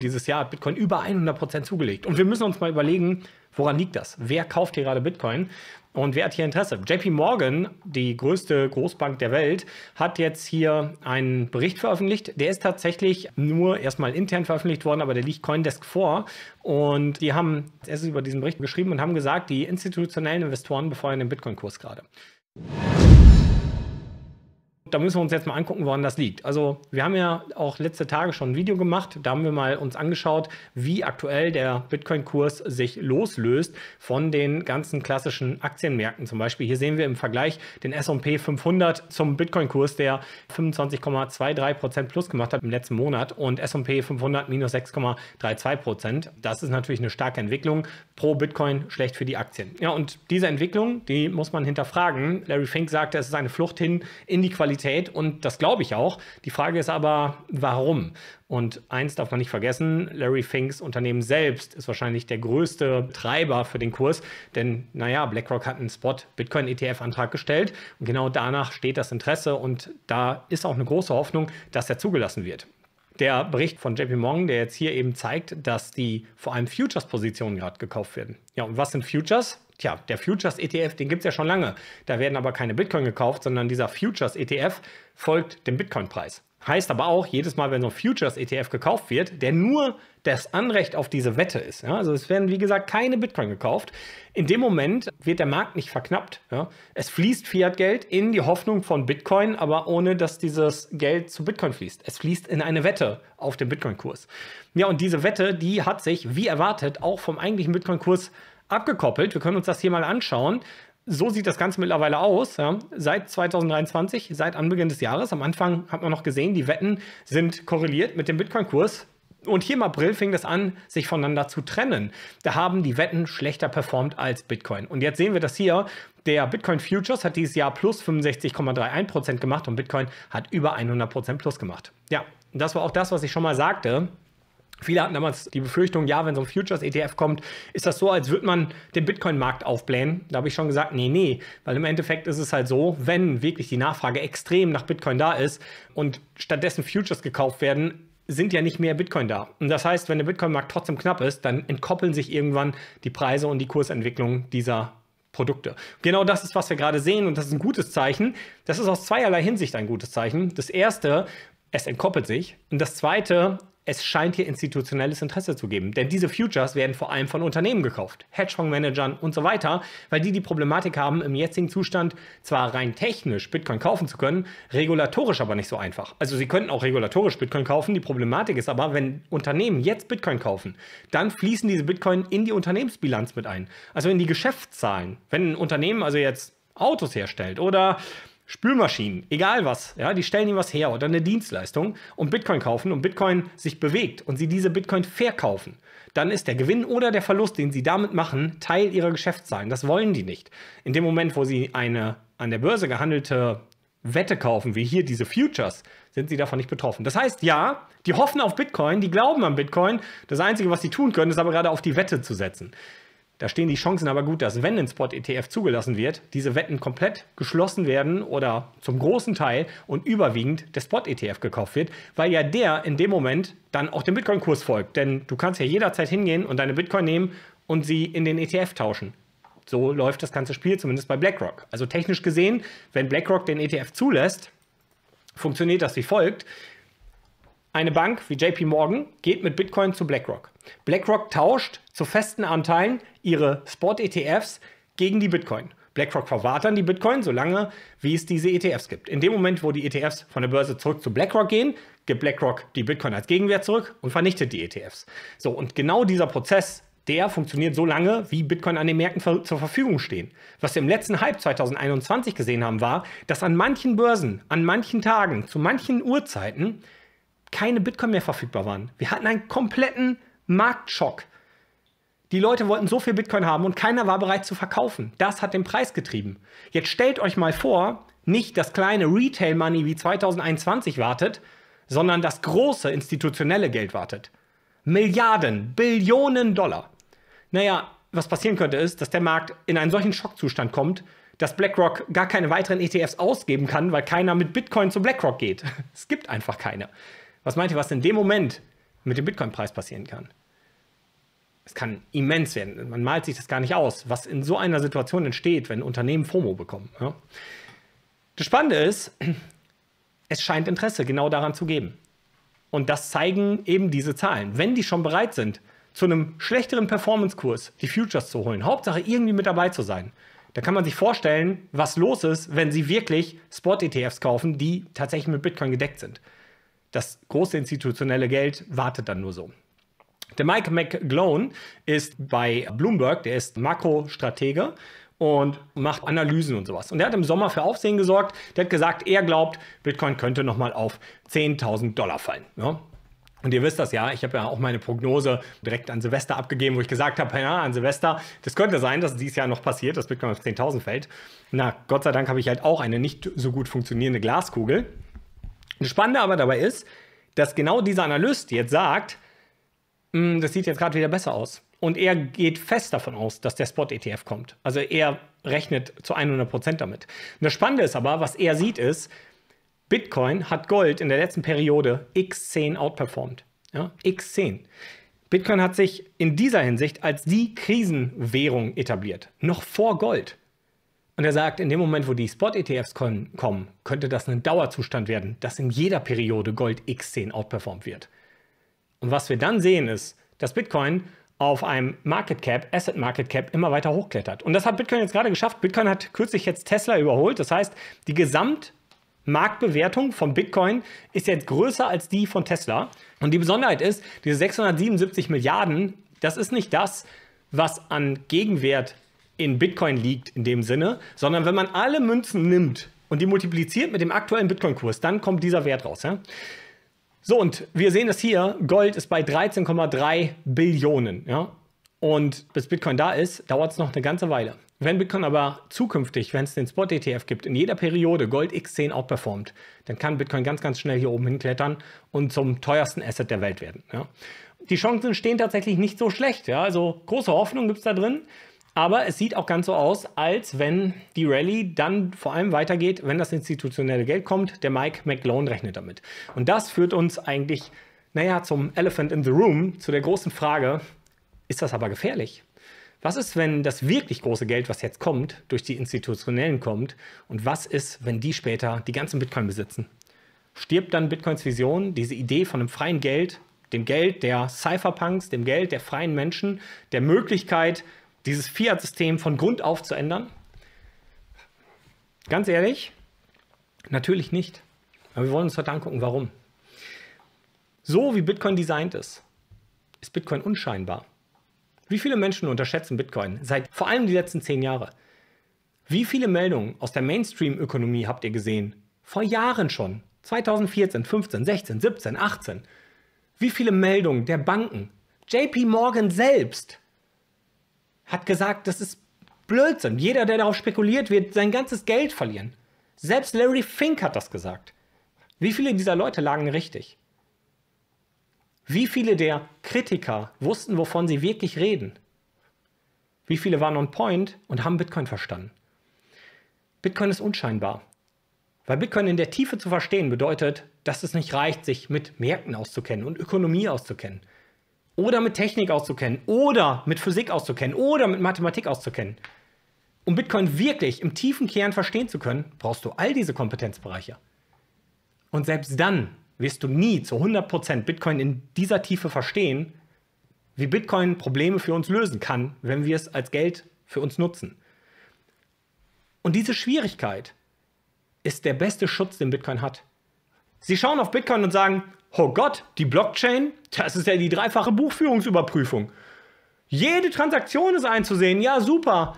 Dieses Jahr hat Bitcoin über 100% zugelegt. Und wir müssen uns mal überlegen, woran liegt das? Wer kauft hier gerade Bitcoin? Und wer hat hier Interesse? JP Morgan, die größte Großbank der Welt, hat jetzt hier einen Bericht veröffentlicht. Der ist tatsächlich nur erstmal intern veröffentlicht worden, aber der liegt CoinDesk vor. Und die haben erst über diesen Bericht geschrieben und haben gesagt, die institutionellen Investoren befeuern den Bitcoin-Kurs gerade. Da müssen wir uns jetzt mal angucken, woran das liegt. Also wir haben ja auch letzte Tage schon ein Video gemacht. Da haben wir mal uns angeschaut, wie aktuell der Bitcoin-Kurs sich loslöst von den ganzen klassischen Aktienmärkten. Zum Beispiel hier sehen wir im Vergleich den S&P 500 zum Bitcoin-Kurs, der 25,23% plus gemacht hat im letzten Monat und S&P 500 minus 6,32%. Das ist natürlich eine starke Entwicklung. Pro Bitcoin schlecht für die Aktien. Ja, und diese Entwicklung, die muss man hinterfragen. Larry Fink sagte, es ist eine Flucht hin in die Qualität. Und das glaube ich auch. Die Frage ist aber, warum? Und eins darf man nicht vergessen, Larry Finks Unternehmen selbst ist wahrscheinlich der größte Treiber für den Kurs. Denn, naja, BlackRock hat einen Spot-Bitcoin-ETF-Antrag gestellt. Und genau danach steht das Interesse. Und da ist auch eine große Hoffnung, dass er zugelassen wird. Der Bericht von JP Morgan, der jetzt hier eben zeigt, dass die vor allem Futures-Positionen gerade gekauft werden. Ja, und was sind Futures? Tja, der Futures-ETF, den gibt es ja schon lange. Da werden aber keine Bitcoin gekauft, sondern dieser Futures-ETF folgt dem Bitcoin-Preis. Heißt aber auch, jedes Mal, wenn so ein Futures-ETF gekauft wird, der nur das Anrecht auf diese Wette ist. Ja, also es werden, wie gesagt, keine Bitcoin gekauft. In dem Moment wird der Markt nicht verknappt. Ja. Es fließt Fiat-Geld in die Hoffnung von Bitcoin, aber ohne, dass dieses Geld zu Bitcoin fließt. Es fließt in eine Wette auf den Bitcoin-Kurs. Ja, und diese Wette, die hat sich, wie erwartet, auch vom eigentlichen Bitcoin-Kurs abgekoppelt. Wir können uns das hier mal anschauen. So sieht das Ganze mittlerweile aus. Ja. Seit 2023, seit Anbeginn des Jahres. Am Anfang hat man noch gesehen, die Wetten sind korreliert mit dem Bitcoin-Kurs. Und hier im April fing das an, sich voneinander zu trennen. Da haben die Wetten schlechter performt als Bitcoin. Und jetzt sehen wir das hier. Der Bitcoin Futures hat dieses Jahr plus 65,31% gemacht und Bitcoin hat über 100% plus gemacht. Ja, das war auch das, was ich schon mal sagte. Viele hatten damals die Befürchtung, ja, wenn so ein Futures-ETF kommt, ist das so, als würde man den Bitcoin-Markt aufblähen. Da habe ich schon gesagt, nee, weil im Endeffekt ist es halt so, wenn wirklich die Nachfrage extrem nach Bitcoin da ist und stattdessen Futures gekauft werden, sind ja nicht mehr Bitcoin da. Und das heißt, wenn der Bitcoin-Markt trotzdem knapp ist, dann entkoppeln sich irgendwann die Preise und die Kursentwicklung dieser Produkte. Genau das ist, was wir gerade sehen und das ist ein gutes Zeichen. Das ist aus zweierlei Hinsicht ein gutes Zeichen. Das erste, es entkoppelt sich. Und das zweite, es scheint hier institutionelles Interesse zu geben. Denn diese Futures werden vor allem von Unternehmen gekauft, Hedgefondsmanagern und so weiter, weil die Problematik haben, im jetzigen Zustand zwar rein technisch Bitcoin kaufen zu können, regulatorisch aber nicht so einfach. Also sie könnten auch regulatorisch Bitcoin kaufen. Die Problematik ist aber, wenn Unternehmen jetzt Bitcoin kaufen, dann fließen diese Bitcoin in die Unternehmensbilanz mit ein. Also in die Geschäftszahlen. Wenn ein Unternehmen also jetzt Autos herstellt oder Spülmaschinen, egal was, ja, die stellen ihnen was her oder eine Dienstleistung und Bitcoin kaufen und Bitcoin sich bewegt und sie diese Bitcoin verkaufen, dann ist der Gewinn oder der Verlust, den sie damit machen, Teil ihrer Geschäftszahlen. Das wollen die nicht. In dem Moment, wo sie eine an der Börse gehandelte Wette kaufen, wie hier diese Futures, sind sie davon nicht betroffen. Das heißt, ja, die hoffen auf Bitcoin, die glauben an Bitcoin. Das Einzige, was sie tun können, ist aber gerade auf die Wette zu setzen. Da stehen die Chancen aber gut, dass wenn ein Spot-ETF zugelassen wird, diese Wetten komplett geschlossen werden oder zum großen Teil und überwiegend der Spot-ETF gekauft wird, weil ja der in dem Moment dann auch dem Bitcoin-Kurs folgt. Denn du kannst ja jederzeit hingehen und deine Bitcoin nehmen und sie in den ETF tauschen. So läuft das ganze Spiel, zumindest bei BlackRock. Also technisch gesehen, wenn BlackRock den ETF zulässt, funktioniert das wie folgt. Eine Bank wie JP Morgan geht mit Bitcoin zu BlackRock. BlackRock tauscht zu festen Anteilen ihre Spot-ETFs gegen die Bitcoin. BlackRock verwahrt dann die Bitcoin, solange wie es diese ETFs gibt. In dem Moment, wo die ETFs von der Börse zurück zu BlackRock gehen, gibt BlackRock die Bitcoin als Gegenwert zurück und vernichtet die ETFs. So, und genau dieser Prozess, der funktioniert so lange, wie Bitcoin an den Märkten zur Verfügung stehen. Was wir im letzten Hype 2021 gesehen haben, war, dass an manchen Börsen, an manchen Tagen, zu manchen Uhrzeiten keine Bitcoin mehr verfügbar waren. Wir hatten einen kompletten Marktschock. Die Leute wollten so viel Bitcoin haben und keiner war bereit zu verkaufen. Das hat den Preis getrieben. Jetzt stellt euch mal vor, nicht das kleine Retail-Money wie 2021 wartet, sondern das große institutionelle Geld wartet. Milliarden, Billionen Dollar. Naja, was passieren könnte ist, dass der Markt in einen solchen Schockzustand kommt, dass BlackRock gar keine weiteren ETFs ausgeben kann, weil keiner mit Bitcoin zu BlackRock geht. Es gibt einfach keine. Was meint ihr, was in dem Moment mit dem Bitcoin-Preis passieren kann. Es kann immens werden. Man malt sich das gar nicht aus, was in so einer Situation entsteht, wenn Unternehmen FOMO bekommen. Ja. Das Spannende ist, es scheint Interesse genau daran zu geben. Und das zeigen eben diese Zahlen. Wenn die schon bereit sind, zu einem schlechteren Performance-Kurs die Futures zu holen, Hauptsache irgendwie mit dabei zu sein, da kann man sich vorstellen, was los ist, wenn sie wirklich Spot-ETFs kaufen, die tatsächlich mit Bitcoin gedeckt sind. Das große institutionelle Geld wartet dann nur so. Der Mike McGlone ist bei Bloomberg, der ist Makrostratege und macht Analysen und sowas. Und der hat im Sommer für Aufsehen gesorgt. Der hat gesagt, er glaubt, Bitcoin könnte nochmal auf $10.000 fallen. Ja? Und ihr wisst das ja, ich habe ja auch meine Prognose direkt an Silvester abgegeben, wo ich gesagt habe, ja, an Silvester, das könnte sein, dass dieses Jahr noch passiert, dass Bitcoin auf 10.000 fällt. Na, Gott sei Dank habe ich halt auch eine nicht so gut funktionierende Glaskugel. Das Spannende aber dabei ist, dass genau dieser Analyst jetzt sagt, das sieht jetzt gerade wieder besser aus. Und er geht fest davon aus, dass der Spot-ETF kommt. Also er rechnet zu 100% damit. Und das Spannende ist aber, was er sieht ist, Bitcoin hat Gold in der letzten Periode x10 outperformed. Ja, x10. Bitcoin hat sich in dieser Hinsicht als die Krisenwährung etabliert. Noch vor Gold. Und er sagt, in dem Moment, wo die Spot-ETFs kommen, könnte das ein Dauerzustand werden, dass in jeder Periode Gold x10 outperformed wird. Und was wir dann sehen ist, dass Bitcoin auf einem Market Cap, Asset Market Cap immer weiter hochklettert. Und das hat Bitcoin jetzt gerade geschafft. Bitcoin hat kürzlich jetzt Tesla überholt. Das heißt, die Gesamtmarktbewertung von Bitcoin ist jetzt größer als die von Tesla. Und die Besonderheit ist, diese 677 Milliarden, das ist nicht das, was an Gegenwert in Bitcoin liegt in dem Sinne, sondern wenn man alle Münzen nimmt und die multipliziert mit dem aktuellen Bitcoin-Kurs, dann kommt dieser Wert raus. Ja? So, und wir sehen das hier, Gold ist bei 13,3 Billionen. Ja? Und bis Bitcoin da ist, dauert es noch eine ganze Weile. Wenn Bitcoin aber zukünftig, wenn es den Spot-ETF gibt, in jeder Periode Gold x10 outperformt, dann kann Bitcoin ganz, ganz schnell hier oben hinklettern und zum teuersten Asset der Welt werden. Ja? Die Chancen stehen tatsächlich nicht so schlecht. Ja? Also große Hoffnung gibt es da drin. Aber es sieht auch ganz so aus, als wenn die Rallye dann vor allem weitergeht, wenn das institutionelle Geld kommt. Der Mike McGlone rechnet damit. Und das führt uns eigentlich, zum Elephant in the Room, zu der großen Frage, ist das aber gefährlich? Was ist, wenn das wirklich große Geld, was jetzt kommt, durch die Institutionellen kommt? Und was ist, wenn die später die ganzen Bitcoin besitzen? Stirbt dann Bitcoins Vision, diese Idee von einem freien Geld, dem Geld der Cypherpunks, dem Geld der freien Menschen, der Möglichkeit, dieses Fiat-System von Grund auf zu ändern? Ganz ehrlich, natürlich nicht. Aber wir wollen uns heute angucken, warum. So wie Bitcoin designt ist Bitcoin unscheinbar. Wie viele Menschen unterschätzen Bitcoin vor allem die letzten 10 Jahre? Wie viele Meldungen aus der Mainstream-Ökonomie habt ihr gesehen? Vor Jahren schon. 2014, 15, 16, 17, 18. Wie viele Meldungen der Banken? JP Morgan selbst hat gesagt, das ist Blödsinn. Jeder, der darauf spekuliert, wird sein ganzes Geld verlieren. Selbst Larry Fink hat das gesagt. Wie viele dieser Leute lagen richtig? Wie viele der Kritiker wussten, wovon sie wirklich reden? Wie viele waren on point und haben Bitcoin verstanden? Bitcoin ist unscheinbar. Weil Bitcoin in der Tiefe zu verstehen bedeutet, dass es nicht reicht, sich mit Märkten auszukennen und Ökonomie auszukennen. Oder mit Technik auszukennen, oder mit Physik auszukennen, oder mit Mathematik auszukennen. Um Bitcoin wirklich im tiefen Kern verstehen zu können, brauchst du all diese Kompetenzbereiche. Und selbst dann wirst du nie zu 100% Bitcoin in dieser Tiefe verstehen, wie Bitcoin Probleme für uns lösen kann, wenn wir es als Geld für uns nutzen. Und diese Schwierigkeit ist der beste Schutz, den Bitcoin hat. Sie schauen auf Bitcoin und sagen, oh Gott, die Blockchain, das ist ja die dreifache Buchführungsüberprüfung. Jede Transaktion ist einzusehen, ja super.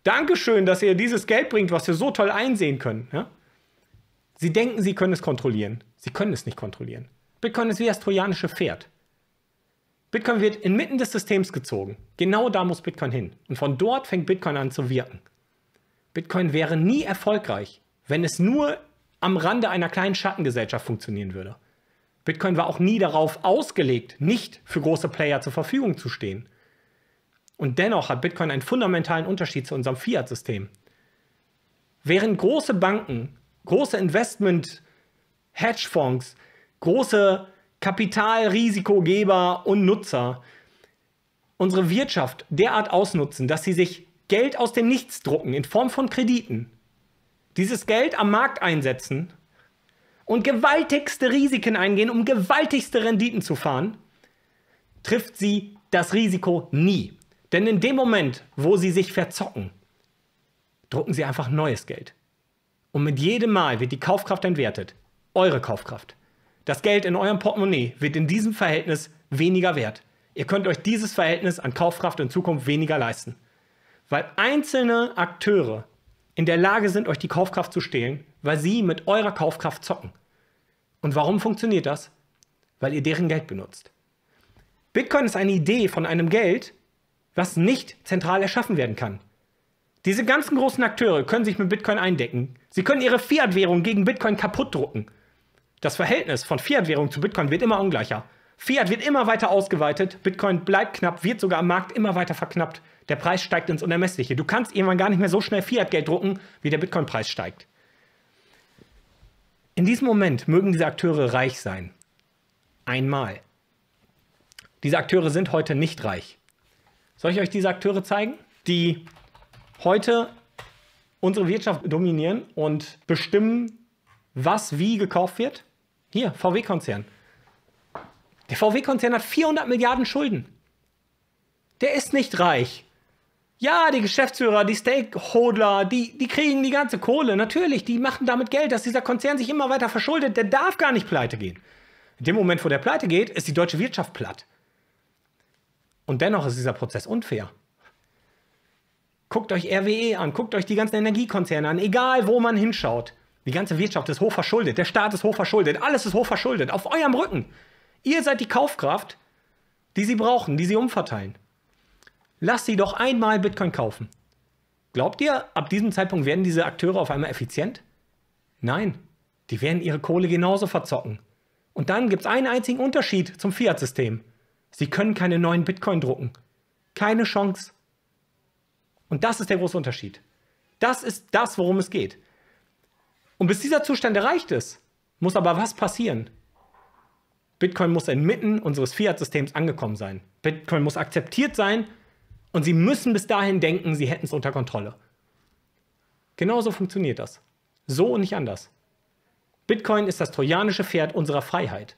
Dankeschön, dass ihr dieses Geld bringt, was wir so toll einsehen können. Ja? Sie denken, sie können es kontrollieren. Sie können es nicht kontrollieren. Bitcoin ist wie das trojanische Pferd. Bitcoin wird inmitten des Systems gezogen. Genau da muss Bitcoin hin. Und von dort fängt Bitcoin an zu wirken. Bitcoin wäre nie erfolgreich, wenn es nur am Rande einer kleinen Schattengesellschaft funktionieren würde. Bitcoin war auch nie darauf ausgelegt, nicht für große Player zur Verfügung zu stehen. Und dennoch hat Bitcoin einen fundamentalen Unterschied zu unserem Fiat-System. Während große Banken, große Investment-Hedgefonds, große Kapital, Risikogeber und Nutzer unsere Wirtschaft derart ausnutzen, dass sie sich Geld aus dem Nichts drucken in Form von Krediten, dieses Geld am Markt einsetzen und gewaltigste Risiken eingehen, um gewaltigste Renditen zu fahren, trifft sie das Risiko nie. Denn in dem Moment, wo sie sich verzocken, drucken sie einfach neues Geld. Und mit jedem Mal wird die Kaufkraft entwertet. Eure Kaufkraft. Das Geld in eurem Portemonnaie wird in diesem Verhältnis weniger wert. Ihr könnt euch dieses Verhältnis an Kaufkraft in Zukunft weniger leisten. Weil einzelne Akteure in der Lage sind, euch die Kaufkraft zu stehlen, weil sie mit eurer Kaufkraft zocken. Und warum funktioniert das? Weil ihr deren Geld benutzt. Bitcoin ist eine Idee von einem Geld, was nicht zentral erschaffen werden kann. Diese ganzen großen Akteure können sich mit Bitcoin eindecken. Sie können ihre Fiat-Währung gegen Bitcoin kaputt drucken. Das Verhältnis von Fiat-Währung zu Bitcoin wird immer ungleicher. Fiat wird immer weiter ausgeweitet, Bitcoin bleibt knapp, wird sogar am Markt immer weiter verknappt. Der Preis steigt ins Unermessliche. Du kannst irgendwann gar nicht mehr so schnell Fiat-Geld drucken, wie der Bitcoin-Preis steigt. In diesem Moment mögen diese Akteure reich sein. Einmal. Diese Akteure sind heute nicht reich. Soll ich euch diese Akteure zeigen, die heute unsere Wirtschaft dominieren und bestimmen, was wie gekauft wird? Hier, VW-Konzern. Der VW-Konzern hat 400 Milliarden Schulden. Der ist nicht reich. Ja, die Geschäftsführer, die Stakeholder, die kriegen die ganze Kohle. Natürlich, die machen damit Geld, dass dieser Konzern sich immer weiter verschuldet. Der darf gar nicht pleite gehen. In dem Moment, wo der pleite geht, ist die deutsche Wirtschaft platt. Und dennoch ist dieser Prozess unfair. Guckt euch RWE an, guckt euch die ganzen Energiekonzerne an, egal wo man hinschaut. Die ganze Wirtschaft ist hochverschuldet, der Staat ist hochverschuldet, alles ist hochverschuldet, auf eurem Rücken. Ihr seid die Kaufkraft, die sie brauchen, die sie umverteilen. Lasst sie doch einmal Bitcoin kaufen. Glaubt ihr, ab diesem Zeitpunkt werden diese Akteure auf einmal effizient? Nein, die werden ihre Kohle genauso verzocken. Und dann gibt es einen einzigen Unterschied zum Fiat-System. Sie können keine neuen Bitcoin drucken. Keine Chance. Und das ist der große Unterschied. Das ist das, worum es geht. Und bis dieser Zustand erreicht ist, muss aber was passieren? Bitcoin muss inmitten unseres Fiat-Systems angekommen sein. Bitcoin muss akzeptiert sein und sie müssen bis dahin denken, sie hätten es unter Kontrolle. Genauso funktioniert das. So und nicht anders. Bitcoin ist das trojanische Pferd unserer Freiheit.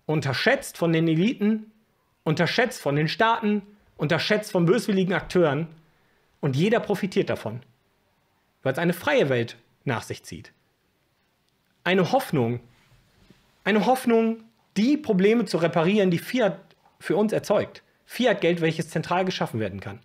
Unterschätzt von den Eliten, unterschätzt von den Staaten, unterschätzt von böswilligen Akteuren und jeder profitiert davon, weil es eine freie Welt nach sich zieht. Eine Hoffnung, die Probleme zu reparieren, die Fiat für uns erzeugt. Fiat-Geld, welches zentral geschaffen werden kann.